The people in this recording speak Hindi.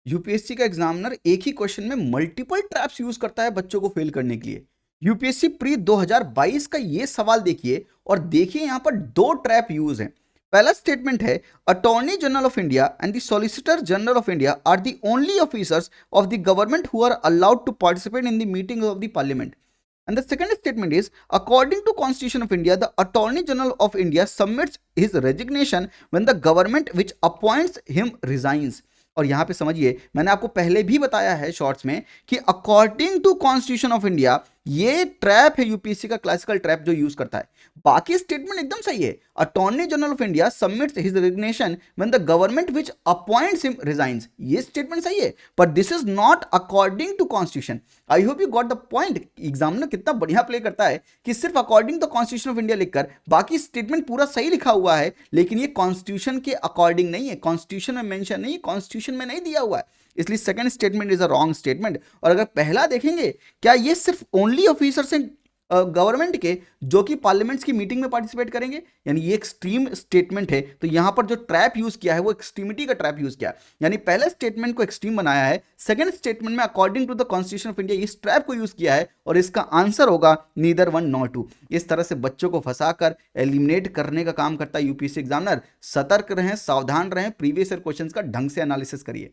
यूपीएससी का एग्जामिनर एक ही क्वेश्चन में मल्टीपल ट्रैप्स यूज करता है बच्चों को फेल करने के लिए। यूपीएससी प्री 2022 का ये सवाल देखिए और देखिए यहां पर दो ट्रैप यूज हैं। पहला स्टेटमेंट है, attorney general of India and the solicitor general of India are the only officers of the government who are allowed to participate in the meeting of the parliament. And the second statement is, according to Constitution of India, the Attorney General of India submits his resignation when the government which appoints him resigns. और यहां पे समझिए, मैंने आपको पहले भी बताया है शॉर्ट्स में कि according to constitution of India ये ट्रैप है यूपीएससी का क्लासिकल ट्रैप जो यूज करता है। बाकी स्टेटमेंट एकदम सही है। Attorney general of India submits his resignation when the government which appoints him resigns, ये स्टेटमेंट सही है, पर this is not according to constitution. I hope you got the point. Examiner कितना बढ़िया प्ले करता है कि सिर्फ according to constitution of India लिखकर बाकी स्टेटमेंट पूरा सही लिखा हुआ है, लेकिन ये कॉन्स्टिट्यूशन के अकॉर्डिंग नहीं है, कॉन्स्टिट्यूशन में मेंशन नहीं, कॉन्स्टिट्यूशन में नहीं दिया हुआ है, इसलिए second statement is a wrong statement. और अगर पहला देखेंगे, क्या ये सिर्फ ओनली ऑफिसर्स हैं गवर्नमेंट के जो कि पार्लियामेंट्स की मीटिंग में पार्टिसिपेट करेंगे, यानी ये एक्सट्रीम स्टेटमेंट है। तो यहां पर जो ट्रैप यूज किया है वो एक्सट्रीमिटी का ट्रैप यूज किया है, यानी पहले स्टेटमेंट को एक्सट्रीम बनाया है, सेकंड स्टेटमेंट में according to the constitution of India इस ट्रैप को यूज किया है, और इसका आंसर होगा नीदर वन नॉर टू। इस तरह से बच्चों को फंसाकर एलिमिनेट करने का काम करता है यूपीएससी एग्जामिनर। सतर्क रहें, सावधान रहें, प्रीवियस ईयर क्वेश्चंस का ढंग से एनालिसिस करिए।